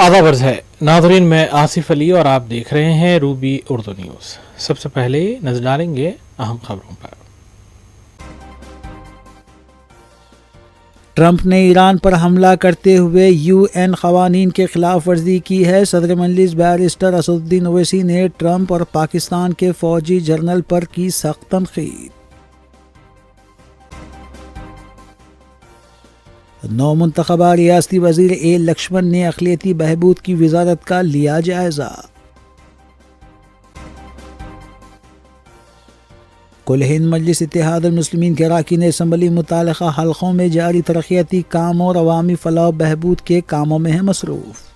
آداب عرض ہے ناظرین، میں آصف علی اور آپ دیکھ رہے ہیں روبی اردو نیوز۔ سب سے پہلے نظر ڈالیں گے اہم خبروں پر۔ ٹرمپ نے ایران پر حملہ کرتے ہوئے UN قوانین کی خلاف ورزی کی ہے۔ صدر مجلس بیرسٹر اسدالدین اویسی نے ٹرمپ اور پاکستان کے فوجی جنرل پر کی سخت تنقید۔ نو منتخبہ ریاستی وزیر اے لکشمن نے اقلیتی بہبود کی وزارت کا لیا جائزہ۔ کل ہند مجلس اتحاد المسلمین کے اراکین اسمبلی متعلقہ حلقوں میں جاری ترقیاتی کام اور عوامی فلاح و بہبود کے کاموں میں ہیں مصروف۔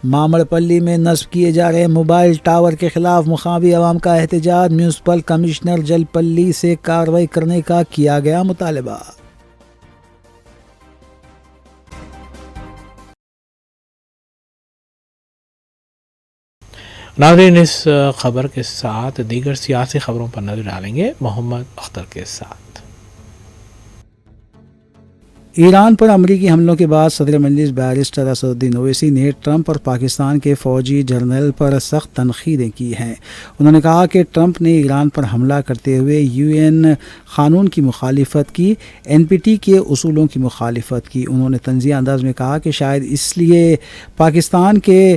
مامڑ پلی میں نصب کیے جا رہے موبائل ٹاور کے خلاف مقامی عوام کا احتجاج۔ میونسپل کمشنر جل پلی سے کارروائی کرنے کا کیا گیا مطالبہ۔ ناظرین، اس خبر کے ساتھ دیگر سیاسی خبروں پر نظر ڈالیں گے محمد اختر کے ساتھ۔ ایران پر امریکی حملوں کے بعد صدر مجلس بیرسٹر اسدالدین اویسی نے ٹرمپ اور پاکستان کے فوجی جنرل پر سخت تنقیدیں کی ہیں۔ انہوں نے کہا کہ ٹرمپ نے ایران پر حملہ کرتے ہوئے UN قانون کی مخالفت کی، NPT کے اصولوں کی مخالفت کی۔ انہوں نے طنزیہ انداز میں کہا کہ شاید اس لیے پاکستان کے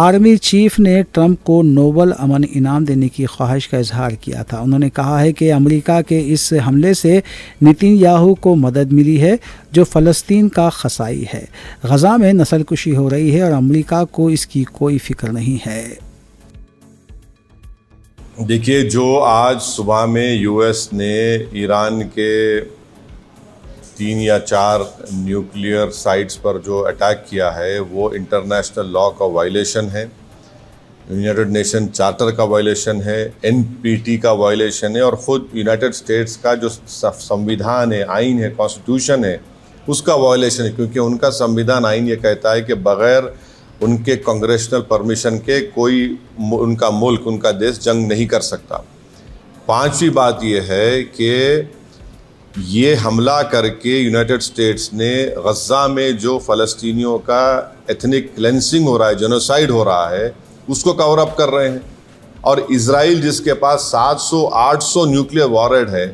آرمی چیف نے ٹرمپ کو نوبل امن انعام دینے کی خواہش کا اظہار کیا تھا۔ انہوں نے کہا ہے کہ امریکہ کے اس حملے سے نتن یاہو کو مدد ملی ہے جو فلسطین کا قصائی ہے۔ غزہ میں نسل کشی ہو رہی ہے اور امریکہ کو اس کی کوئی فکر نہیں ہے۔ دیکھیے، جو آج صبح میں US نے ایران کے 3 یا 4 نیوکلیئر سائٹس پر جو اٹیک کیا ہے وہ انٹرنیشنل لاء کا وائلیشن ہے، یونائٹڈ نیشن چارٹر کا وائلیشن ہے، NPT کا وائلیشن ہے، اور خود یونائٹڈ اسٹیٹس کا جو سمویدھان ہے، آئین ہے، کانسٹیٹیوشن ہے، اس کا وائلیشن ہے، کیونکہ ان کا سمویدھان آئین یہ کہتا ہے کہ بغیر ان کے کانگریشنل پرمیشن کے کوئی ان کا ملک، ان کا دیش جنگ نہیں کر سکتا۔ 5ویں بات یہ ہے کہ یہ حملہ کر کے یونائٹڈ اسٹیٹس نے غزہ میں جو فلسطینیوں کا ایتھنک کلینسنگ ہو رہا ہے، جینوسائیڈ ہو رہا ہے، اس کو کور اپ کر رہے ہیں۔ اور اسرائیل جس کے پاس 700-800 نیوکلیئر وارہیڈ ہے،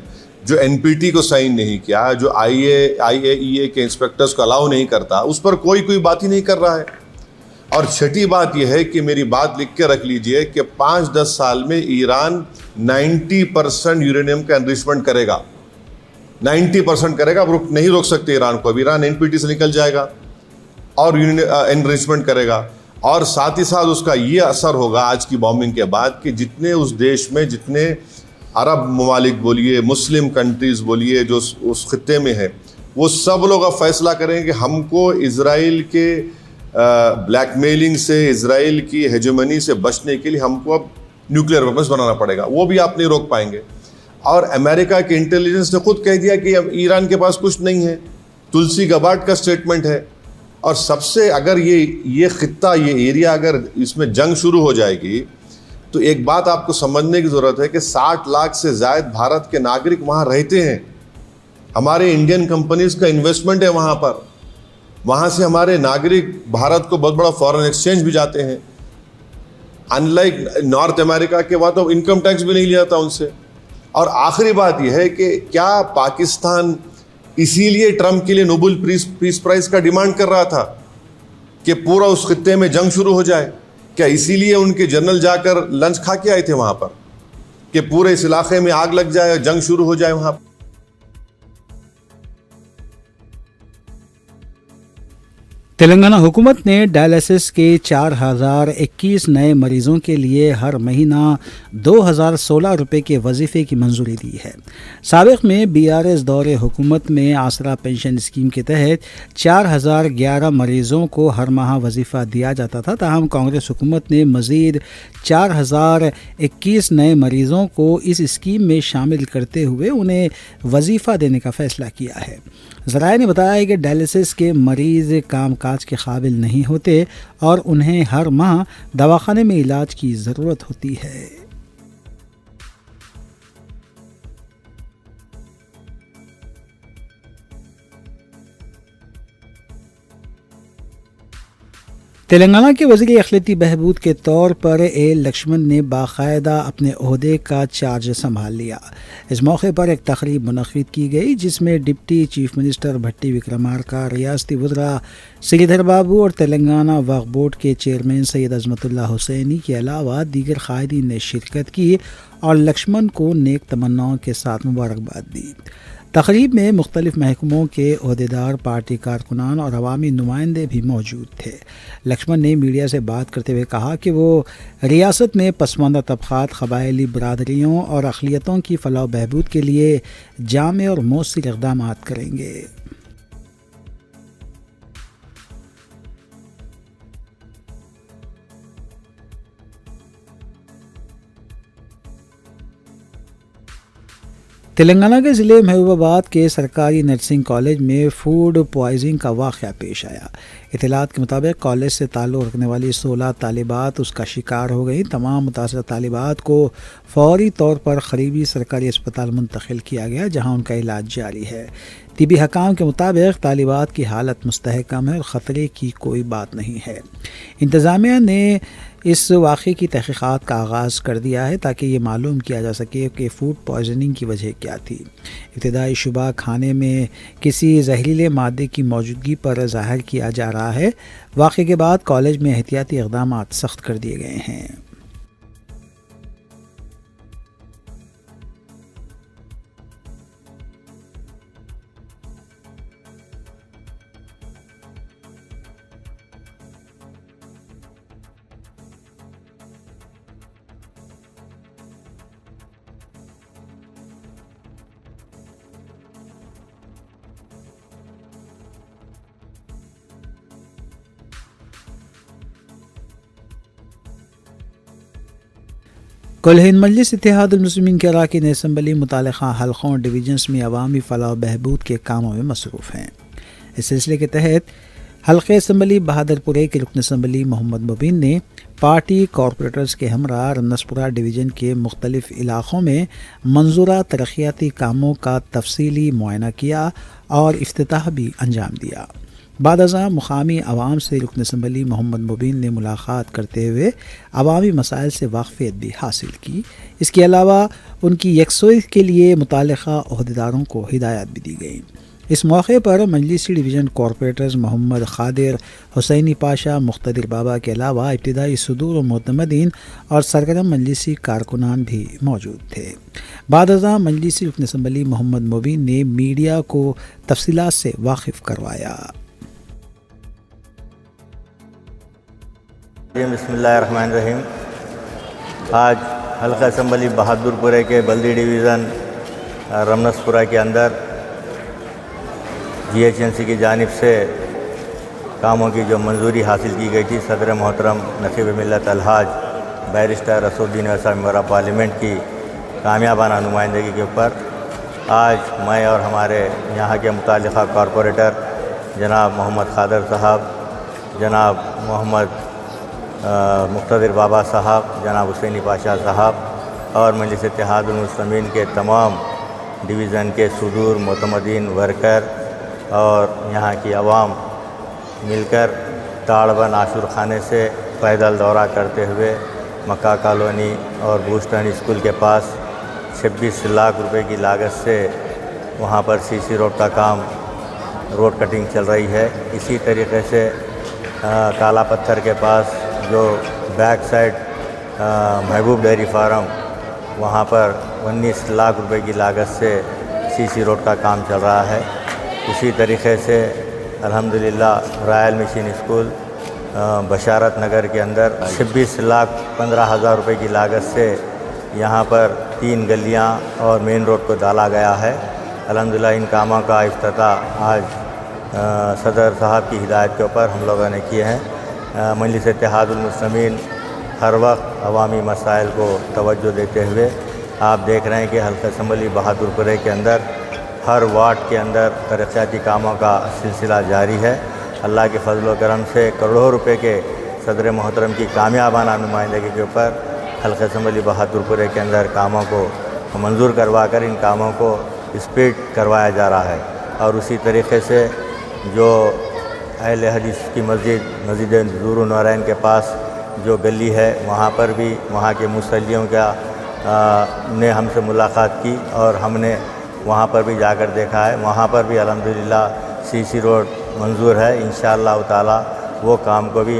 جو NPT کو سائن نہیں کیا، جو IAEA کے انسپیکٹرز کو الاؤ نہیں کرتا، اس پر کوئی بات ہی نہیں کر رہا ہے۔ اور چھٹی بات یہ ہے کہ میری بات لکھ کے رکھ لیجئے کہ 5-10 سال میں ایران 90% یورینیم کا انریچمنٹ کرے گا، 90% کرے گا۔ اب نہیں روک سکتے ایران کو، اب ایران NPT سے نکل جائے گا اور انریچمنٹ کرے گا۔ اور ساتھ ہی ساتھ اس کا یہ اثر ہوگا آج کی بامبنگ کے بعد کہ جتنے اس دیش میں، جتنے عرب ممالک بولیے، مسلم کنٹریز بولیے جو اس خطے میں ہیں، وہ سب لوگ اب فیصلہ کریں کہ ہم کو اسرائیل کے بلیک میلنگ سے، اسرائیل کی ہیجمنی سے بچنے کے لیے ہم کو اب نیوکلیئر ویپنز بنانا پڑے گا۔ وہ بھی آپ نہیں روک پائیں گے۔ اور امریکہ کے انٹیلیجنس نے خود کہہ دیا کہ اب ایران کے پاس کچھ نہیں ہے۔ تلسی گبارڈ کا سٹیٹمنٹ ہے۔ اور سب سے اگر یہ خطہ، یہ ایریا اگر اس میں جنگ شروع ہو جائے گی تو ایک بات آپ کو سمجھنے کی ضرورت ہے کہ 60 لاکھ سے زائد بھارت کے ناگرک وہاں رہتے ہیں۔ ہمارے انڈین کمپنیز کا انویسٹمنٹ ہے وہاں پر، وہاں سے ہمارے ناگرک بھارت کو بہت بڑا فارن ایکسچینج بھی جاتے ہیں۔ ان لائک نارتھ امریکہ کے وہاں تو انکم ٹیکس بھی نہیں لیا جاتا ان سے۔ اور آخری بات یہ ہے کہ کیا پاکستان اسی لیے ٹرمپ کے لیے نوبل پیس پرائز کا ڈیمانڈ کر رہا تھا کہ پورا اس خطے میں جنگ شروع ہو جائے؟ کیا اسی لیے ان کے جنرل جا کر لنچ کھا کے آئے تھے وہاں پر کہ پورے اس علاقے میں آگ لگ جائے، جنگ شروع ہو جائے وہاں پر؟ تلنگانہ حکومت نے ڈائلسس کے 4021 نئے مریضوں کے لیے ہر مہینہ 2016 روپے کے وظیفے کی منظوری دی ہے۔ سابق میں BRS دور حکومت میں آسرا پینشن اسکیم کے تحت 4011 مریضوں کو ہر ماہ وظیفہ دیا جاتا تھا، تاہم کانگریس حکومت نے مزید 4021 نئے مریضوں کو اس اسکیم میں شامل کرتے ہوئے انہیں وظیفہ دینے کا فیصلہ کیا ہے۔ ذرائع نے بتایا ہے کہ ڈائلسس کے مریض کام کاج کے قابل نہیں ہوتے اور انہیں ہر ماہ دواخانے میں علاج کی ضرورت ہوتی ہے۔ تلنگانہ کے وزیر اقلیتی بہبود کے طور پر اے لکشمن نے باقاعدہ اپنے عہدے کا چارج سنبھال لیا۔ اس موقع پر ایک تقریب منعقد کی گئی جس میں ڈپٹی چیف منسٹر بھٹی وکرمارکا، ریاستی وزراء سری دھر بابو اور تلنگانہ وقف بورڈ کے چیئرمین سید عظمت اللہ حسینی کے علاوہ دیگر قائدین نے شرکت کی اور لکشمن کو نیک تمناؤں کے ساتھ مبارکباد دی۔ تقریب میں مختلف محکموں کے عہدیدار، پارٹی کارکنان اور عوامی نمائندے بھی موجود تھے۔ لکشمن نے میڈیا سے بات کرتے ہوئے کہا کہ وہ ریاست میں پسماندہ طبقات، قبائلی برادریوں اور اقلیتوں کی فلاح و بہبود کے لیے جامع اور مؤثر اقدامات کریں گے۔ تلنگانہ کے ضلع محبوب آباد کے سرکاری نرسنگ کالج میں فوڈ پوائزنگ کا واقعہ پیش آیا۔ اطلاعات کے مطابق کالج سے تعلق رکھنے والی 16 طالبات اس کا شکار ہو گئیں۔ تمام متاثرہ طالبات کو فوری طور پر قریبی سرکاری اسپتال منتقل کیا گیا جہاں ان کا علاج جاری ہے۔ طبی حکام کے مطابق طالبات کی حالت مستحکم ہے اور خطرے کی کوئی بات نہیں ہے۔ انتظامیہ نے اس واقعے کی تحقیقات کا آغاز کر دیا ہے تاکہ یہ معلوم کیا جا سکے کہ فوڈ پوائزننگ کی وجہ کیا تھی۔ ابتدائی شبہ کھانے میں کسی زہریلے مادے کی موجودگی پر ظاہر کیا جا رہا ہے۔ واقعے کے بعد کالج میں احتیاطی اقدامات سخت کر دیے گئے ہیں۔ کل ہند مجلس اتحاد المسلمین کے اراکین اسمبلی متعلقہ حلقوں اور ڈویژنز میں عوامی فلاح و بہبود کے کاموں میں مصروف ہیں۔ اس سلسلے کے تحت حلقہ اسمبلی بہادر پورے کے رکن اسمبلی محمد مبین نے پارٹی کارپوریٹرز کے ہمراہ رمنسپورہ ڈویژن کے مختلف علاقوں میں منظورہ ترقیاتی کاموں کا تفصیلی معائنہ کیا اور افتتاح بھی انجام دیا۔ بعد ازاں مقامی عوام سے رکن اسمبلی محمد مبین نے ملاقات کرتے ہوئے عوامی مسائل سے واقفیت بھی حاصل کی۔ اس کے علاوہ ان کی یکسوئی کے لیے متعلقہ عہدیداروں کو ہدایات بھی دی گئیں۔ اس موقع پر مجلسی ڈویژن کارپوریٹرز محمد قادر، حسینی پاشا، مقتدر بابا کے علاوہ ابتدائی صدور و معتمدین اور سرگرم مجلسی کارکنان بھی موجود تھے۔ بعد ازاں مجلسی رکن اسمبلی محمد مبین نے میڈیا کو تفصیلات سے واقف کروایا۔ بسم اللہ الرحمن الرحیم۔ آج حلقہ اسمبلی بہادر پورے کے بلدی ڈویژن رمنسپورہ کے اندر GHMC کی جانب سے کاموں کی جو منظوری حاصل کی گئی تھی، صدر محترم نقیب ملت الحاج barrister Asaduddin Owaisi member of parliament کی کامیابانہ نمائندگی کے اوپر آج میں اور ہمارے یہاں کے متعلقہ کارپوریٹر جناب محمد قادر صاحب، جناب محمد مقتدر بابا صاحب، جناب حسینی پاشا صاحب اور مجلس اتحاد المسلمین کے تمام ڈویژن کے صدور، معتمدین، ورکر اور یہاں کی عوام مل کر تاڑبن عاشور خانے سے پیدل دورہ کرتے ہوئے مکہ کالونی اور بوسٹن اسکول کے پاس 26 لاکھ روپے کی لاگت سے وہاں پر CC روڈ کا کام، روڈ کٹنگ چل رہی ہے۔ اسی طریقے سے کالا پتھر کے پاس جو بیک سائڈ محبوب ڈیری فارم، وہاں پر 19 لاکھ روپے کی لاگت سے CC روڈ کا کام چل رہا ہے۔ اسی طریقے سے الحمدللہ رائل مشین اسکول بشارت نگر کے اندر 26 لاکھ 15,000 روپے کی لاگت سے یہاں پر 3 گلیاں اور مین روڈ کو ڈالا گیا ہے۔ الحمدللہ ان کاموں کا افتتاح آج صدر صاحب کی ہدایت کے اوپر ہم لوگوں نے کیے ہیں۔ مجلس اتحاد المسلمین ہر وقت عوامی مسائل کو توجہ دیتے ہوئے آپ دیکھ رہے ہیں کہ حلقہ اسمبلی بہادر پورے کے اندر ہر وارڈ کے اندر ترقیاتی کاموں کا سلسلہ جاری ہے۔ اللہ کے فضل و کرم سے کروڑوں روپے کے صدر محترم کی کامیابانہ نمائندگی کے اوپر حلقہ اسمبلی بہادر پورے کے اندر کاموں کو منظور کروا کر ان کاموں کو اسپیڈ کروایا جا رہا ہے۔ اور اسی طریقے سے جو اہل حدیث کی مسجد نور النورین کے پاس جو گلی ہے وہاں پر بھی وہاں کے مصلیوں نے ہم سے ملاقات کی اور ہم نے وہاں پر بھی جا کر دیکھا ہے. وہاں پر بھی الحمدللہ سی روڈ منظور ہے. انشاءاللہ تعالی وہ کام کو بھی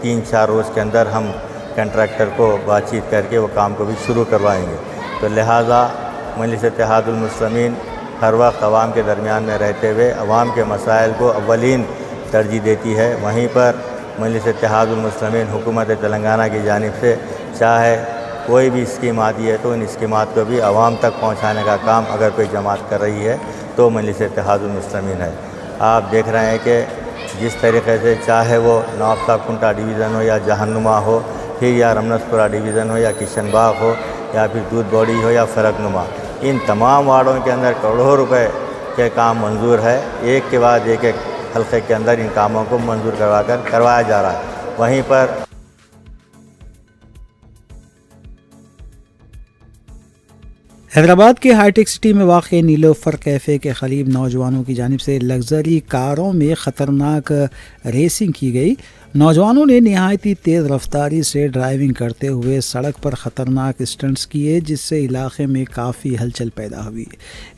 3-4 روز کے اندر ہم کنٹریکٹر کو بات چیت کر کے وہ کام کو بھی شروع کروائیں گے. تو لہٰذا مجلس اتحاد المسلمین ہر وقت عوام کے درمیان میں رہتے ہوئے عوام کے مسائل کو اولین ترجیح دیتی ہے. وہیں پر مجلس اتحاد المسلمین حکومت تلنگانہ کی جانب سے چاہے کوئی بھی اسکیم آتی ہے تو ان اسکیمات کو بھی عوام تک پہنچانے کا کام اگر کوئی جماعت کر رہی ہے تو مجلس اتحاد المسلمین ہے. آپ دیکھ رہے ہیں کہ جس طریقے سے چاہے وہ نوابشاہ کنٹا ڈویژن ہو یا جہنما ہو پھر یا رمنسپورہ ڈویژن ہو یا کشن باغ ہو یا پھر دودھ بوڑی ہو یا فرق نما، ان تمام وارڈوں کے اندر کروڑوں روپے کے کام منظور ہے. ایک کے بعد ایک حلقے کے اندر ان کاموں کو منظور کروایا جا رہا ہے. وہیں پر حیدرآباد کے ہائی ٹیک سٹی میں واقع نیلوفر کیفے کے قریب نوجوانوں کی جانب سے لگژری کاروں میں خطرناک ریسنگ کی گئی. نوجوانوں نے نہایتی تیز رفتاری سے ڈرائیونگ کرتے ہوئے سڑک پر خطرناک اسٹنٹس کیے جس سے علاقے میں کافی ہلچل پیدا ہوئی.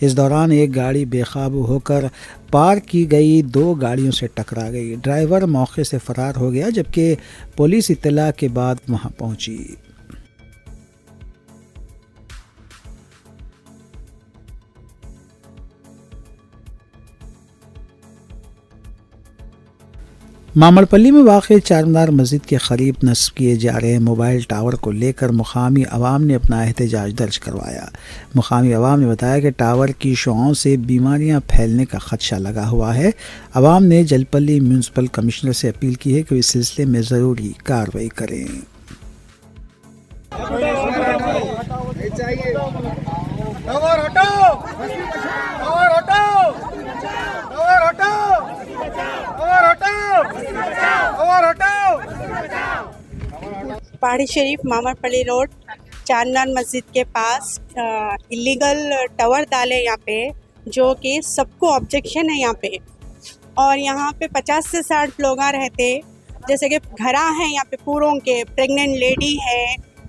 اس دوران ایک گاڑی بے قابو ہو کر پارک کی گئی 2 گاڑیوں سے ٹکرا گئی. ڈرائیور موقع سے فرار ہو گیا جبکہ پولیس اطلاع کے بعد وہاں پہنچی. مامڑپلی میں واقع چارمینار مسجد کے قریب نصب کیے جا رہے موبائل ٹاور کو لے کر مقامی عوام نے اپنا احتجاج درج کروایا. مقامی عوام نے بتایا کہ ٹاور کی شعاعوں سے بیماریاں پھیلنے کا خدشہ لگا ہوا ہے. عوام نے جلپلی میونسپل کمشنر سے اپیل کی ہے کہ وہ اس سلسلے میں ضروری کارروائی کریں. پہاڑی شریف مامڑپلی روڈ چارمینار مسجد کے پاس اللیگل ٹاور ڈالے یہاں پہ، جو کہ سب کو آبجیکشن ہے یہاں پہ. اور یہاں پہ 50 سے 60 لوگ رہتے، جیسے کہ گھراں ہیں یہاں پہ پوروں کے، پریگننٹ لیڈی ہے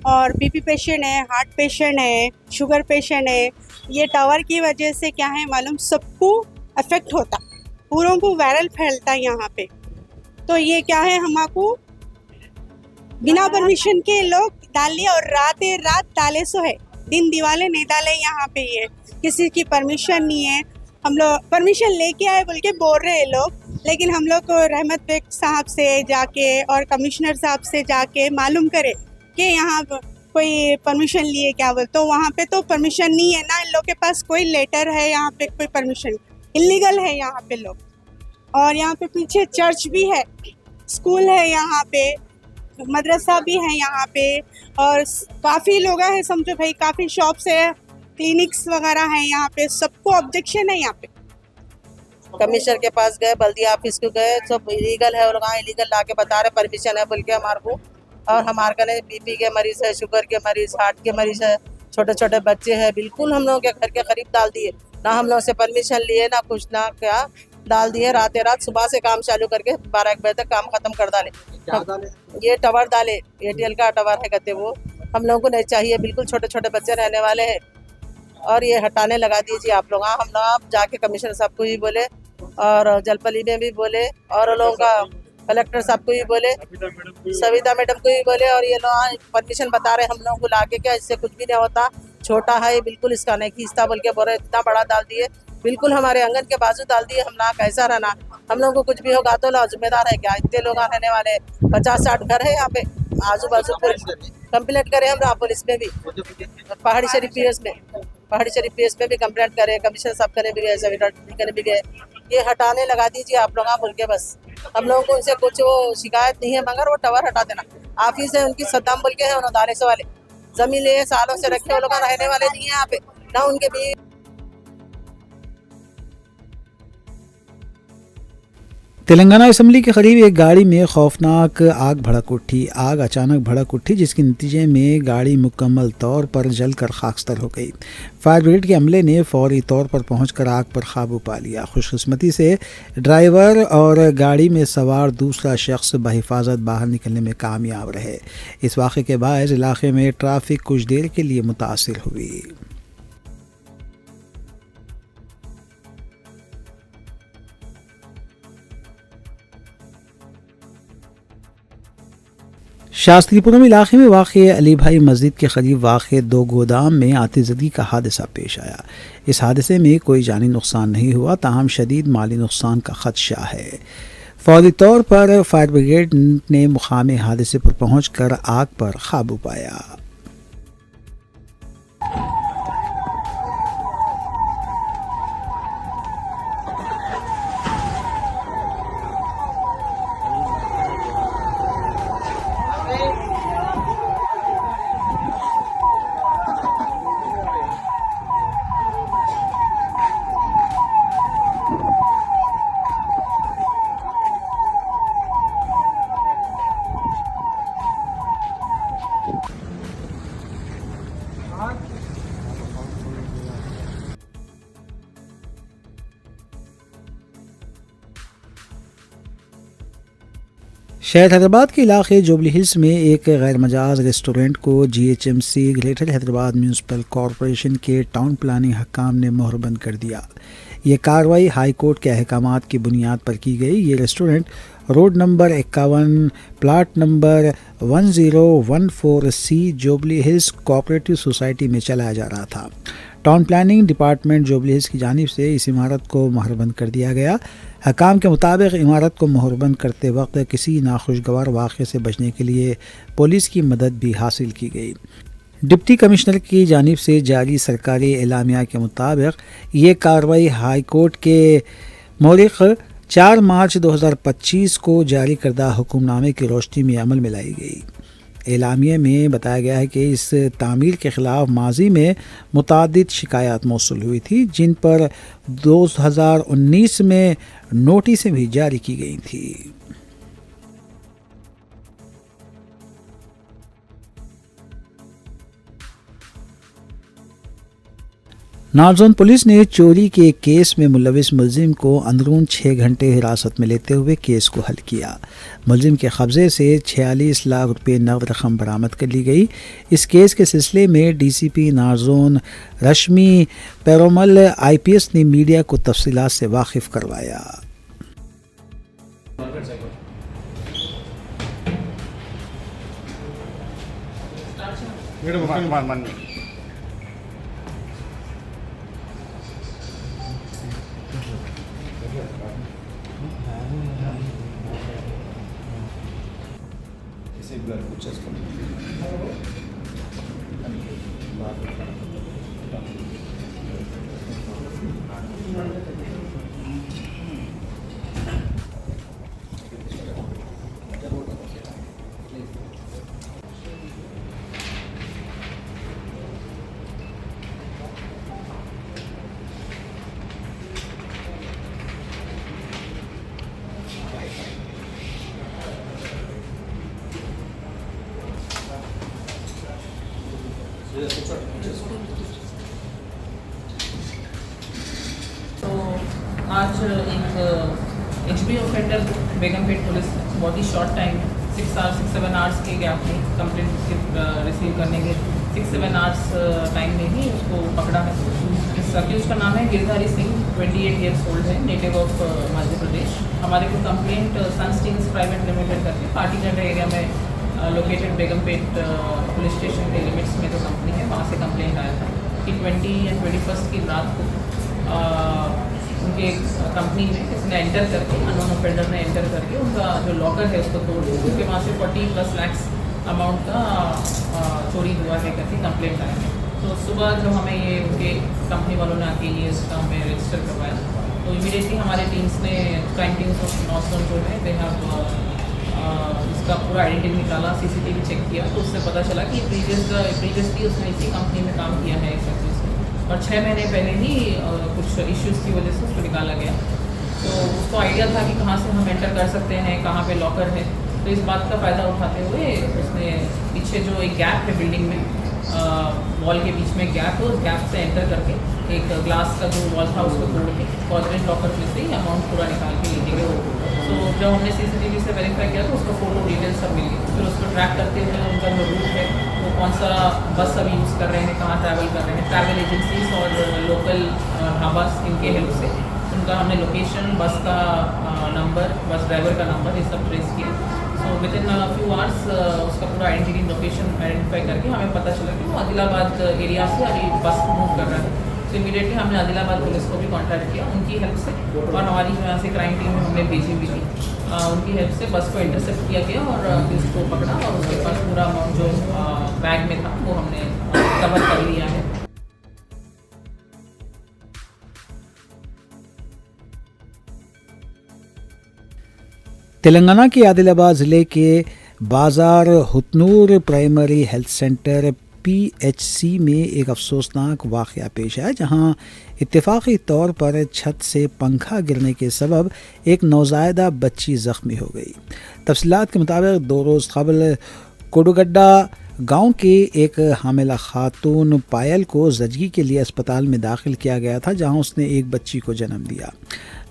اور بی پی پیشنٹ ہے، ہارٹ پیشنٹ ہے، شوگر پیشنٹ ہے. یہ ٹاور کی وجہ سے کیا ہے معلوم، سب کو افیکٹ ہوتا، پوروں کو وائرل پھیلتا یہاں پہ. تو یہ کیا ہے، ہمارا کو بنا پرمیشن کے لوگ ڈال لیا اور رات ڈالے سو ہے، دن دیوالے نہیں ڈالے یہاں پہ. یہ کسی کی پرمیشن نہیں ہے. ہم لوگ پرمیشن لے کے آئے بول کے بول رہے لوگ، لیکن ہم لوگ کو رحمت بیگ صاحب سے جا کے اور کمشنر صاحب سے جا کے معلوم کرے کہ یہاں کوئی پرمیشن لیے کیا بول. تو وہاں پہ تو پرمیشن نہیں ہے نا، ان لوگ کے پاس کوئی لیٹر ہے یہاں پہ، کوئی پرمیشن انلیگل ہے یہاں پہ لوگ. اور یہاں پہ پیچھے چرچ بھی ہے، اسکول ہے یہاں پہ، مدرسہ بھی ہے یہاں پہ، اور کافی لوگ ہیں سمجھو بھائی، کافی شاپس ہے، کلینکس وغیرہ ہیں یہاں پہ. سب کو آبجیکشن ہے یہاں پہ. کمشنر کے پاس گئے، بلدیہ آفس کو گئے، سب ایلیگل ہے. وہ لوگ ایلیگل لا کے بتا رہے پرمیشن ہے بول کے ہمارے کو. اور ہمارے کنے بی پی کے مریض ہے، شوگر کے مریض، ہارٹ کے مریض ہے، چھوٹے چھوٹے بچے ہیں. بالکل ہم لوگوں کے گھر کے قریب ڈال دیے، نہ ہم لوگ سے پرمیشن لیے نہ کچھ، نہ کیا ڈال دیے. رات صبح سے کام چالو کر کے 12-1 بجے تک کام ختم کر ڈالے. یہ ٹاور ڈالے، ایئرٹیل کا ٹاور ہے کہتے. وہ ہم لوگوں کو نہیں چاہیے، بالکل چھوٹے چھوٹے بچے رہنے والے ہیں. اور یہ ہٹانے لگا دیجیے آپ لوگ. ہم لوگ جا کے کمشنر صاحب کو بھی بولے اور جلپلی میں بھی بولے اور لوگوں کا کلیکٹر صاحب کو بھی بولے، سویتا میڈم کو بھی بولے. اور یہ لوگ پرمیشن بتا رہے ہم لوگوں کو لا کے، کیا اس سے کچھ بھی نہیں ہوتا، چھوٹا ہے بالکل، اس کا نہیں کھینچتا بول کے بول رہے. اتنا بڑا ڈال دیے، بالکل ہمارے آنگن کے بازو ڈال دیے. ہم لوگ کیسا رہنا، ہم لوگوں کو کچھ بھی ہوگا تو ذمہ دار ہے کیا؟ اتنے لوگ رہنے والے، 50-60 گھر ہے یہاں پہ آزو بازو. کمپلینٹ کرے ہم پولیس میں بھی، پہاڑی شریف پی ایس میں بھی کمپلینٹ کرے، کمشنر صاحب کرنے بھی گئے، سویتا کرنے بھی گئے. یہ ہٹانے لگا دیجیے آپ لوگ بول کے. بس ہم لوگوں کو ان سے کچھ وہ شکایت نہیں ہے، مگر وہ ٹاور ہٹا دینا. آفس ہے ان کی صدام بول کے ہے، انہوں دانے سے والے زمین لے سالوں سے رکھے، وہ لوگ رہنے والے نہیں ہیں یہاں پہ، نہ ان کے بھی. تلنگانہ اسمبلی کے قریب ایک گاڑی میں خوفناک آگ اچانک بھڑک اٹھی جس کے نتیجے میں گاڑی مکمل طور پر جل کر خاکستر ہو گئی۔ فائر بریگیڈ کے عملے نے فوری طور پر پہنچ کر آگ پر قابو پا لیا۔ خوش قسمتی سے ڈرائیور اور گاڑی میں سوار دوسرا شخص بحفاظت باہر نکلنے میں کامیاب رہے۔ اس واقعے کے باعث علاقے میں ٹریفک کچھ دیر کے لیے متاثر ہوئی۔ شاستری پورم علاقے میں واقع علی بھائی مسجد کے قریب واقع 2 گودام میں آتش زدگی کا حادثہ پیش آیا۔ اس حادثے میں کوئی جانی نقصان نہیں ہوا، تاہم شدید مالی نقصان کا خدشہ ہے۔ فوری طور پر فائر بریگیڈ نے مقام حادثے پر پہنچ کر آگ پر قابو پایا۔ شہر حیدرآباد کے علاقے جوبلی ہلز میں ایک غیر مجاز ریسٹورنٹ کو GHMC greater Hyderabad municipal corporation کے ٹاؤن پلاننگ حکام نے مہر بند کر دیا۔ یہ کارروائی ہائی کورٹ کے احکامات کی بنیاد پر کی گئی۔ یہ restaurant road number 51 plot number 1014C jubilee Hills cooperative society میں چلایا جا رہا تھا۔ Town planning department jubilee Hills کی جانب سے اس عمارت کو مہر بند کر دیا گیا۔ حکام کے مطابق عمارت کو مہر بند کرتے وقت کسی ناخوشگوار واقعے سے بچنے کے لیے پولیس کی مدد بھی حاصل کی گئی۔ ڈپٹی کمشنر کی جانب سے جاری سرکاری اعلامیہ کے مطابق یہ کارروائی ہائی کورٹ کے مورخ 4 مارچ 2025 کو جاری کردہ حکم نامے کی روشنی میں عمل میں لائی گئی۔ اعلامیے میں بتایا گیا ہے کہ اس تعمیل کے خلاف ماضی میں متعدد شکایات موصول ہوئی تھی، جن پر 2019 میں نوٹسیں بھی جاری کی گئی تھی۔ نارتھ زون پولیس نے چوری کے ایک کیس میں ملوث ملزم کو اندرون 6 گھنٹے حراست میں لیتے ہوئے کیس کو حل کیا۔ ملزم کے قبضے سے 46 لاکھ روپے نقد رقم برآمد کر لی گئی۔ اس کیس کے سلسلے میں DCP north zone Rashmi Perumal IPS نے میڈیا کو تفصیلات سے واقف کروایا۔ تو آج ایک HB اوفینڈر بیگم پیٹ پولیس بہت ہی شارٹ ٹائم میں 6-7 آورس کے گیپ میں کمپلینٹ ریسیو کرنے کے 6-7 آورس ٹائم میں ہی اس کو پکڑا ہے۔ اس اکیوز کا نام ہے گردھاری سنگھ، 28 ایئرس اولڈ ہے، نیٹو آف مدھیہ پردیش۔ ہمارے کو کمپلینٹ سن اسٹینز پرائیویٹ لمیٹڈ کر کے پارٹی جنڈر ایریا میں لوکیٹڈ بیگم پیٹ پولیس اسٹیشن کے لمٹس میں جو کمپنی ہے وہاں سے کمپلینٹ آیا تھا کہ 20 اور 21 کی رات کو ان کے کمپنی میں کسی نے انٹر کر کے انون اوفینڈر نے انٹر کر کے ان کا جو لاکر ہے اس کو توڑ کے ان کے وہاں سے 40+ لاکھ اماؤنٹ کا چوری ہوا ہے کر کے کمپلینٹ آیا ہے۔ تو صبح جو ہمیں یہ ان کے کمپنی والوں نے آ کے یہ اس کا ہمیں رجسٹر کروایا تو امیڈیٹلی ہمارے ٹیمس نے crime teams of north zone جو ہے دے ہیو اس کا پورا آئیڈینٹی نکالا، CCTV چیک کیا تو اس سے پتہ چلا کہ پریویسلی اس نے اسی کمپنی میں کام کیا ہے اس وجہ سے، اور 6 مہینے پہلے ہی کچھ ایشوز کی وجہ سے اس کو نکالا گیا۔ تو اس کو آئیڈیا تھا کہ کہاں سے ہم انٹر کر سکتے ہیں, کہاں پہ لاکر ہے. تو اس بات کا فائدہ اٹھاتے ہوئے اس نے پیچھے جو ایک گیپ ہے بلڈنگ میں, وال کے بیچ میں گیپ ہے, اس گیپ سے انٹر کر کے ایک گلاس کا جو وال تھا اس کو توڑ کے کارپوریٹ لاکر میں سے اماؤنٹ پورا نکال کے لے کے گئے. تو جب ہم نے CCTV سے ویریفائی کیا تو اس کا فوٹو ڈیٹیل سب مل گئی. پھر اس کو ٹریک کرتے ہوئے ان کا جو روٹ ہے وہ کون سا بس ابھی یوز کر رہے ہیں, کہاں ٹریول کر رہے ہیں, ٹریول ایجنسیز اور لوکل ڈھاباس ان کے ہیلپ سے ان کا ہم نے لوکیشن, بس کا نمبر, بس ڈرائیور کا نمبر, یہ سب ٹریس کیا. So with in few hours اس کا پورا آئیڈینٹی لوکیشن آئیڈینٹیفائی کر کے ہمیں پتہ چلا کہ وہ عادل آباد ایریا سے ابھی بس موو کر رہا ہے. تو امیڈیٹلی ہم نے عادل آباد پولیس کو بھی کانٹیکٹ کیا ان کی ہیلپ سے, اور ہماری جو یہاں سے کرائم ٹیم ہم نے بھیجی ہوئی تھی, ان کی ہیلپ سے بس کو انٹرسیپٹ کیا گیا اور اس کو پکڑا اور اس کے پاس پورا اماؤنٹ جو بیگ میں تھا وہ ہم نے کور کر لیا ہے. تلنگانہ کے عادل آباد ضلع کے بازار ہتنور پرائمری ہیلتھ سینٹر PHC میں ایک افسوسناک واقعہ پیش آیا, جہاں اتفاقی طور پر چھت سے پنکھا گرنے کے سبب ایک نوزائیدہ بچی زخمی ہو گئی. تفصیلات کے مطابق 2 روز قبل کوڈوگڈا گاؤں کے ایک حاملہ خاتون پائل کو زچگی کے لیے اسپتال میں داخل کیا گیا تھا, جہاں اس نے ایک بچی کو جنم دیا.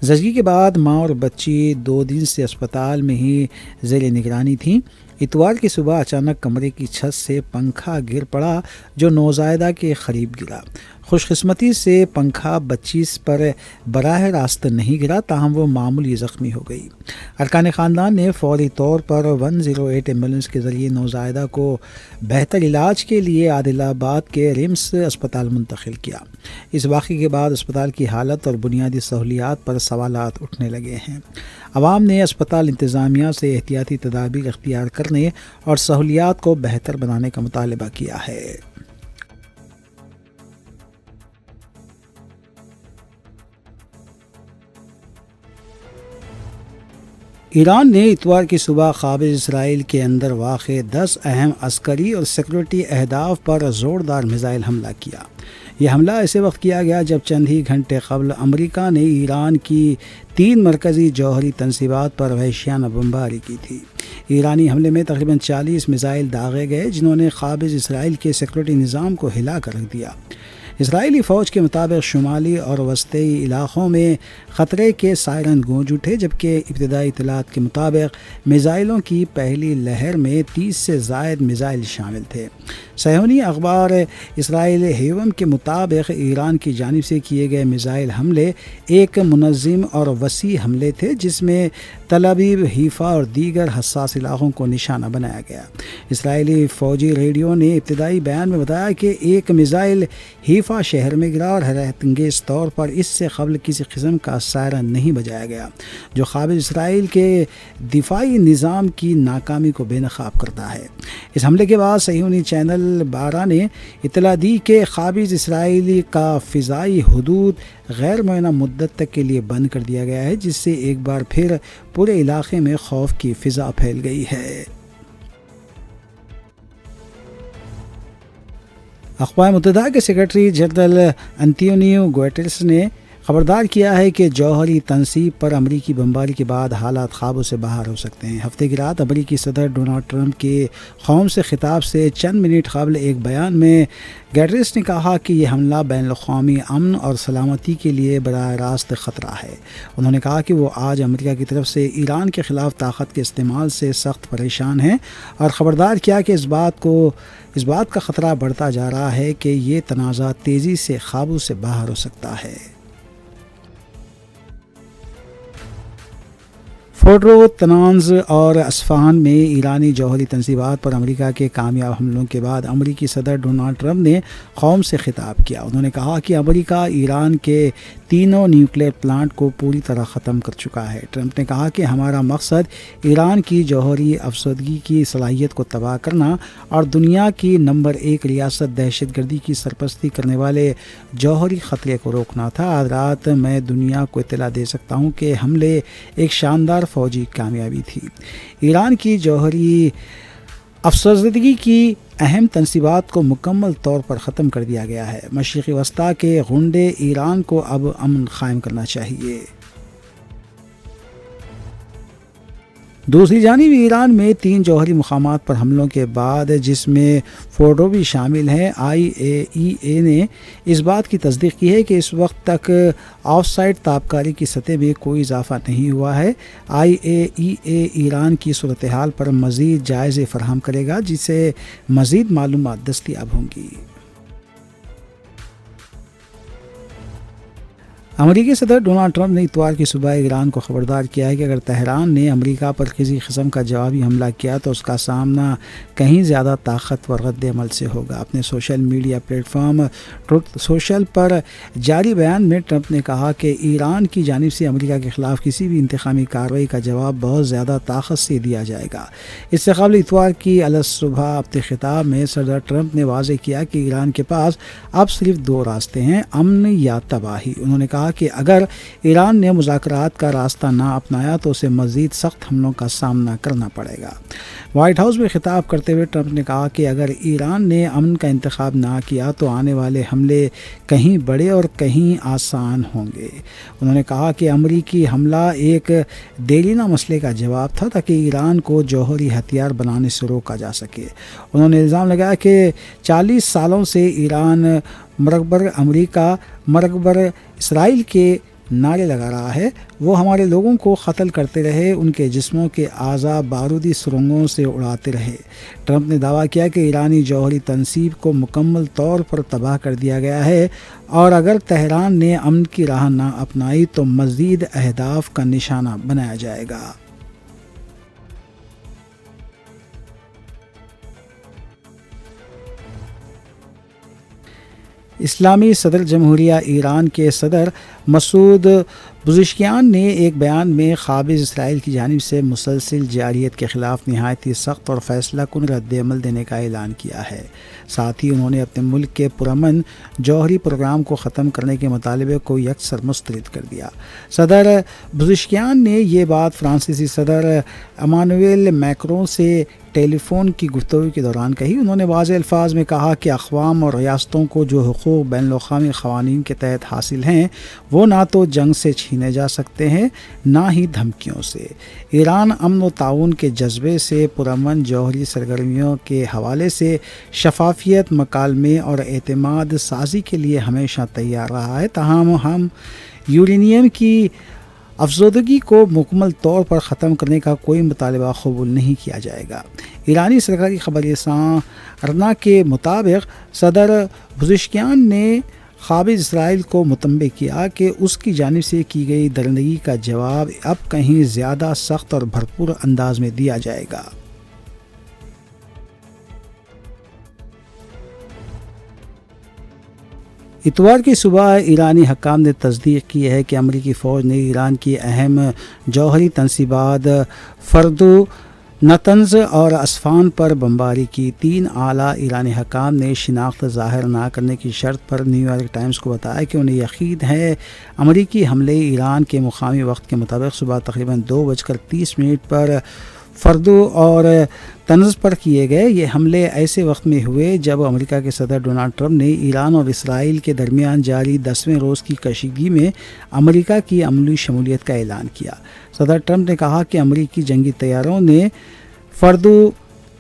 زچگی کے بعد ماں اور بچی 2 دن سے اسپتال میں ہی زیر نگرانی تھیں. اتوار کی صبح اچانک کمرے کی چھت سے پنکھا گر پڑا جو نوزائیدہ کے قریب گرا. خوش قسمتی سے پنکھا بچی پر براہ راست نہیں گرا, تاہم وہ معمولی زخمی ہو گئی. ارکان خاندان نے فوری طور پر 108 ایمبولینس کے ذریعے نوزائیدہ کو بہتر علاج کے لیے عادل آباد کے رمس اسپتال منتقل کیا. اس واقعے کے بعد اسپتال کی حالت اور بنیادی سہولیات پر سوالات اٹھنے لگے ہیں. عوام نے اسپتال انتظامیہ سے احتیاطی تدابیر اختیار کرنے اور سہولیات کو بہتر بنانے کا مطالبہ کیا ہے. ایران نے اتوار کی صبح قابض اسرائیل کے اندر واقع 10 اہم عسکری اور سیکورٹی اہداف پر زوردار میزائل حملہ کیا. یہ حملہ ایسے وقت کیا گیا جب چند ہی گھنٹے قبل امریکہ نے ایران کی 3 مرکزی جوہری تنصیبات پر وحشیانہ بمباری کی تھی. ایرانی حملے میں تقریباً 40 میزائل داغے گئے, جنہوں نے قابض اسرائیل کے سیکورٹی نظام کو ہلا کر رکھ دیا. اسرائیلی فوج کے مطابق شمالی اور وسطی علاقوں میں خطرے کے سائرن گونج اٹھے, جبکہ ابتدائی اطلاعات کے مطابق میزائلوں کی پہلی لہر میں 30 سے زائد میزائل شامل تھے. صہیونی اخبار اسرائیل ہیوم کے مطابق ایران کی جانب سے کیے گئے میزائل حملے ایک منظم اور وسیع حملے تھے, جس میں تل ابیب, حیفا اور دیگر حساس علاقوں کو نشانہ بنایا گیا. اسرائیلی فوجی ریڈیو نے ابتدائی بیان میں بتایا کہ ایک میزائل حیفا شہر میں گرا اور حیرت انگیز طور پر اس سے قبل کسی قسم کا سائرن نہیں بجایا گیا, جو قابض اسرائیل کے دفاعی نظام کی ناکامی کو بے نقاب کرتا ہے. اس حملے کے بعد صہیونی چینل 12 نے اطلاع دی کہ قابض اسرائیلی کا فضائی حدود غیر معینہ مدت تک کے لیے بند کر دیا گیا ہے, جس سے ایک بار پھر پورے علاقے میں خوف کی فضا پھیل گئی ہے. اقوام متحدہ کے سیکرٹری جنرل انتونیو گوٹریس نے خبردار کیا ہے کہ جوہری تنصیب پر امریکی بمباری کے بعد حالات قابو سے باہر ہو سکتے ہیں. ہفتے کی رات امریکی صدر ڈونلڈ ٹرمپ کے قوم سے خطاب سے چند منٹ قبل ایک بیان میں گوٹریس نے کہا کہ یہ حملہ بین الاقوامی امن اور سلامتی کے لیے براہ راست خطرہ ہے. انہوں نے کہا کہ وہ آج امریکہ کی طرف سے ایران کے خلاف طاقت کے استعمال سے سخت پریشان ہیں, اور خبردار کیا کہ اس بات کا خطرہ بڑھتا جا رہا ہے کہ یہ تنازع تیزی سے قابو سے باہر ہو سکتا ہے. فورڈو، تنانز اور اصفہان میں ایرانی جوہری تنصیبات پر امریکہ کے کامیاب حملوں کے بعد امریکی صدر ڈونلڈ ٹرمپ نے قوم سے خطاب کیا. انہوں نے کہا کہ امریکہ ایران کے تینوں نیوکلیئر پلانٹ کو پوری طرح ختم کر چکا ہے. ٹرمپ نے کہا کہ ہمارا مقصد ایران کی جوہری افسردگی کی صلاحیت کو تباہ کرنا اور دنیا کی نمبر 1 ریاست دہشت گردی کی سرپرستی کرنے والے جوہری خطرے کو روکنا تھا. آج رات میں دنیا کو اطلاع دے سکتا ہوں کہ حملے ایک شاندار فوجی کامیابی تھی. ایران کی جوہری افسردگی کی اہم تنصیبات کو مکمل طور پر ختم کر دیا گیا ہے. مشرقی وسطی کے غنڈے ایران کو اب امن قائم کرنا چاہیے. دوسری جانب ایران میں 3 جوہری مقامات پر حملوں کے بعد جس میں فورڈو بھی شامل ہیں، IAEA نے اس بات کی تصدیق کی ہے کہ اس وقت تک آف سائٹ تابکاری کی سطح میں کوئی اضافہ نہیں ہوا ہے۔ IAEA ایران کی صورتحال پر مزید جائزے فراہم کرے گا جس سے مزید معلومات دستیاب ہوں گی۔ امریکی صدر ڈونلڈ ٹرمپ نے اتوار کی صبح ایران کو خبردار کیا ہے کہ اگر تہران نے امریکہ پر کسی قسم کا جوابی حملہ کیا تو اس کا سامنا کہیں زیادہ طاقتور رد عمل سے ہوگا۔ اپنے social media platform Truth Social پر جاری بیان میں ٹرمپ نے کہا کہ ایران کی جانب سے امریکہ کے خلاف کسی بھی انتقامی کارروائی کا جواب بہت زیادہ طاقت سے دیا جائے گا۔ اس سے قبل اتوار کی الصبح اپنے خطاب میں صدر ٹرمپ نے واضح کیا کہ ایران کے پاس اب صرف 2 راستے ہیں، امن یا تباہی۔ انہوں نے کہا کہ اگر ایران نے مذاکرات کا راستہ نہ اپنایا تو اسے مزید سخت حملوں کا سامنا کرنا پڑے گا۔ وائٹ ہاؤس میں خطاب کرتے ہوئے ٹرمپ نے کہا کہ اگر ایران نے امن کا انتخاب نہ کیا تو آنے والے حملے کہیں بڑے اور کہیں آسان ہوں گے۔ انہوں نے کہا کہ امریکی حملہ ایک دیرینہ مسئلے کا جواب تھا تاکہ ایران کو جوہری ہتھیار بنانے سے روکا جا سکے۔ انہوں نے الزام لگایا کہ 40 سالوں سے ایران مرکبر امریکہ مرکبر اسرائیل کے نعرے لگا رہا ہے، وہ ہمارے لوگوں کو قتل کرتے رہے، ان کے جسموں کے اعضاء بارودی سرنگوں سے اڑاتے رہے۔ ٹرمپ نے دعویٰ کیا کہ ایرانی جوہری تنصیب کو مکمل طور پر تباہ کر دیا گیا ہے اور اگر تہران نے امن کی راہ نہ اپنائی تو مزید اہداف کا نشانہ بنایا جائے گا۔ اسلامی صدر جمہوریہ ایران کے صدر مسعود پزشکیان نے ایک بیان میں قابض اسرائیل کی جانب سے مسلسل جارحیت کے خلاف نہایت ہی سخت اور فیصلہ کن رد عمل دینے کا اعلان کیا ہے۔ ساتھ ہی انہوں نے اپنے ملک کے پرامن جوہری پروگرام کو ختم کرنے کے مطالبے کو یکسر مسترد کر دیا۔ صدر پزشکیان نے یہ بات فرانسیسی صدر ایمانوئل میکرون سے ٹیلی فون کی گفتگو کے دوران کہی۔ انہوں نے واضح الفاظ میں کہا کہ اقوام اور ریاستوں کو جو حقوق بین الاقوامی قوانین کے تحت حاصل ہیں وہ نہ تو جنگ سے چھینے جا سکتے ہیں نہ ہی دھمکیوں سے۔ ایران امن و تعاون کے جذبے سے پرامن جوہری سرگرمیوں کے حوالے سے شفافیت، مکالمے اور اعتماد سازی کے لیے ہمیشہ تیار رہا ہے، تاہم ہم یورینیم کی افزودگی کو مکمل طور پر ختم کرنے کا کوئی مطالبہ قبول نہیں کیا جائے گا۔ ایرانی سرکاری خبر رساں ارنا کے مطابق صدر پزشکیان نے قابض اسرائیل کو متنبہ کیا کہ اس کی جانب سے کی گئی درندگی کا جواب اب کہیں زیادہ سخت اور بھرپور انداز میں دیا جائے گا۔ اتوار کی صبح ایرانی حکام نے تصدیق کی ہے کہ امریکی فوج نے ایران کی اہم جوہری تنصیبات فردو، نتنز اور اصفہان پر بمباری کی۔ 3 اعلیٰ ایرانی حکام نے شناخت ظاہر نہ کرنے کی شرط پر نیو یارک ٹائمز کو بتایا کہ انہیں یقین ہے امریکی حملے ایران کے مقامی وقت کے مطابق صبح تقریباً 2:30 پر فردو اور تنز پر کیے گئے۔ یہ حملے ایسے وقت میں ہوئے جب امریکہ کے صدر ڈونلڈ ٹرمپ نے ایران اور اسرائیل کے درمیان جاری 10ویں روز کی کشیدگی میں امریکہ کی عملی شمولیت کا اعلان کیا۔ صدر ٹرمپ نے کہا کہ امریکی جنگی طیاروں نے فردو،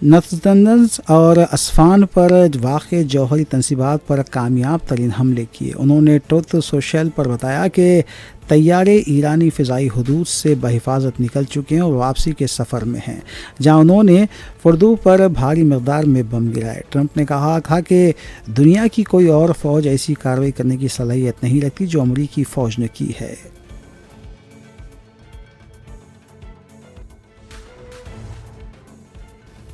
نتنز اور اصفہان پر واقع جوہری تنصیبات پر کامیاب ترین حملے کیے۔ انہوں نے ٹروتھ سوشل پر بتایا کہ طیارے ایرانی فضائی حدود سے بحفاظت نکل چکے ہیں اور واپسی کے سفر میں ہیں، جہاں انہوں نے فردو پر بھاری مقدار میں بم گرائے۔ ٹرمپ نے کہا کہ دنیا کی کوئی اور فوج ایسی کارروائی کرنے کی صلاحیت نہیں رکھتی جو امریکی فوج نے کی ہے۔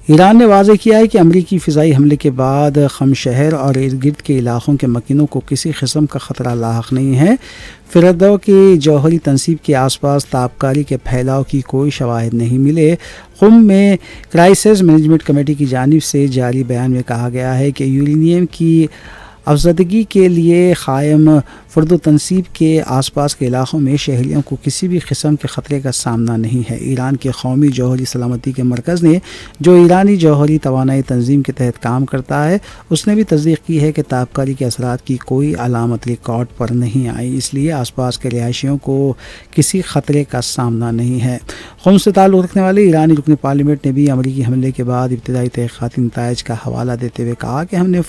ایران نے واضح کیا ہے کہ امریکی فضائی حملے کے بعد خم شہر اور ارد گرد کے علاقوں کے مکینوں کو کسی قسم کا خطرہ لاحق نہیں ہے۔ فردو کی جوہری تنصیب کے آس پاس تابکاری کے پھیلاؤ کی کوئی شواہد نہیں ملے۔ قم میں کرائسس مینجمنٹ کمیٹی کی جانب سے جاری بیان میں کہا گیا ہے کہ یورینیم کی افزودگی کے لیے قائم فرد و تنصیب کے آس پاس کے علاقوں میں شہریوں کو کسی بھی قسم کے خطرے کا سامنا نہیں ہے۔ ایران کے قومی جوہری سلامتی کے مرکز نے، جو ایرانی جوہری توانائی تنظیم کے تحت کام کرتا ہے، اس نے بھی تصدیق کی ہے کہ تابکاری کے اثرات کی کوئی علامت ریکارڈ پر نہیں آئی، اس لیے آس پاس کے رہائشیوں کو کسی خطرے کا سامنا نہیں ہے۔ قوم سے تعلق رکھنے والے ایرانی رکن پارلیمنٹ نے بھی امریکی حملے کے بعد ابتدائی تحقیقاتی نتائج کا حوالہ دیتے ہوئے کہا کہ ہم نے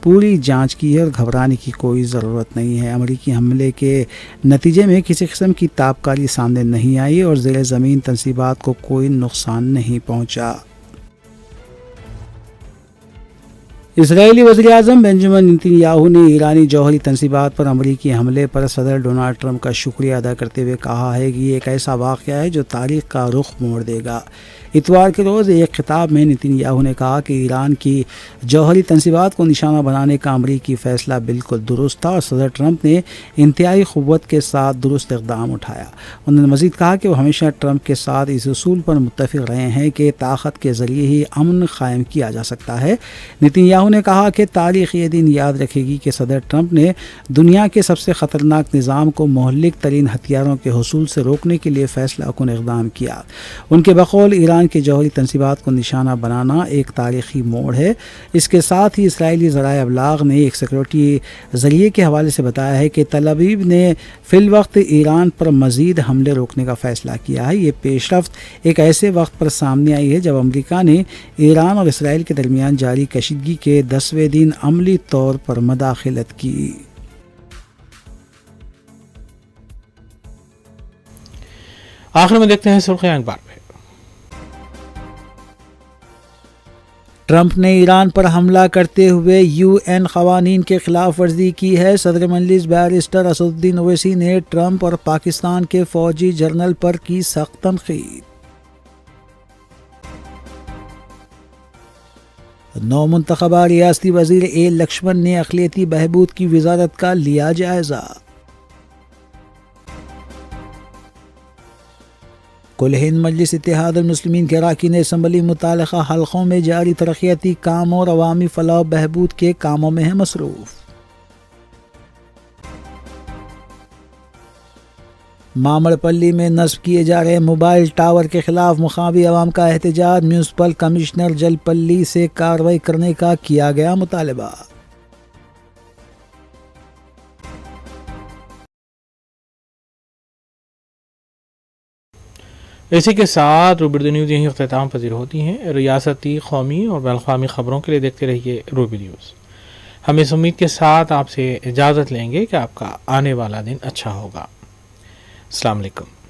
پوری جانچ کی ہے اور گھبرانے کی کوئی ضرورت نہیں ہے۔ امریکی حملے کے نتیجے میں کسی قسم کی تابکاری سامنے نہیں آئی اور زیر زمین تنصیبات کو کوئی نقصان نہیں پہنچا۔ اسرائیلی وزیراعظم بنجامن نیتن یاہو نے ایرانی جوہری تنصیبات پر امریکی حملے پر صدر ڈونلڈ ٹرمپ کا شکریہ ادا کرتے ہوئے کہا ہے کہ یہ ایک ایسا واقعہ ہے جو تاریخ کا رخ موڑ دے گا۔ اتوار کے روز ایک خطاب میں نیتن یاہو نے کہا کہ ایران کی جوہری تنصیبات کو نشانہ بنانے کا امریکی فیصلہ بالکل درست تھا اور صدر ٹرمپ نے انتہائی قوت کے ساتھ درست اقدام اٹھایا۔ انہوں نے مزید کہا کہ وہ ہمیشہ ٹرمپ کے ساتھ اس اصول پر متفق رہے ہیں کہ طاقت کے ذریعے ہی امن قائم کیا جا سکتا ہے۔ نیتن یاہو نے کہا کہ تاریخ یہ دن یاد رکھے گی کہ صدر ٹرمپ نے دنیا کے سب سے خطرناک نظام کو مہلک ترین ہتھیاروں کے حصول سے روکنے کے لیے فیصلہ کن اقدام کیا۔ ان کے بقول ایران کے جوہری تنصیبات کو نشانہ بنانا ایک تاریخی موڑ ہے۔ اس کے ساتھ ہی اسرائیلی ذرائع ابلاغ نے ایک سیکورٹی ذریعے کے حوالے سے بتایا ہے کہ تل ابیب نے فی الوقت ایران پر مزید حملے روکنے کا فیصلہ کیا ہے۔ یہ پیش رفت ایک ایسے وقت پر سامنے آئی ہے جب امریکہ نے ایران اور اسرائیل کے درمیان جاری کشیدگی کے 10ویں دن عملی طور پر مداخلت کی۔ آخر میں دیکھتے ہیں سرخیاں اخبار پہ۔ ٹرمپ نے ایران پر حملہ کرتے ہوئے UN قوانین کے خلاف ورزی کی ہے۔ صدر مجلس بیرسٹر اسدالدین اویسی نے ٹرمپ اور پاکستان کے فوجی جنرل پر کی سخت تنقید۔ نو منتخبہ ریاستی وزیر اے لکشمن نے اقلیتی بہبود کی وزارت کا لیا جائزہ۔ کل ہند مجلس اتحاد المسلمین کے اراکین اسمبلی متعلقہ حلقوں میں جاری ترقیاتی کام اور عوامی فلاح و بہبود کے کاموں میں ہیں مصروف۔ مامڑ پلی میں نصب کیے جا رہے موبائل ٹاور کے خلاف مقامی عوام کا احتجاج، میونسپل کمشنر جل پلی سے کارروائی کرنے کا کیا گیا مطالبہ۔ اسی کے ساتھ روبی نیوز یہیں اختتام پذیر ہوتی ہیں۔ ریاستی، قومی اور بین الاقوامی خبروں کے لیے دیکھتے رہیے روبی نیوز۔ ہم اس امید کے ساتھ آپ سے اجازت لیں گے کہ آپ کا آنے والا دن اچھا ہوگا۔ السلام علیکم۔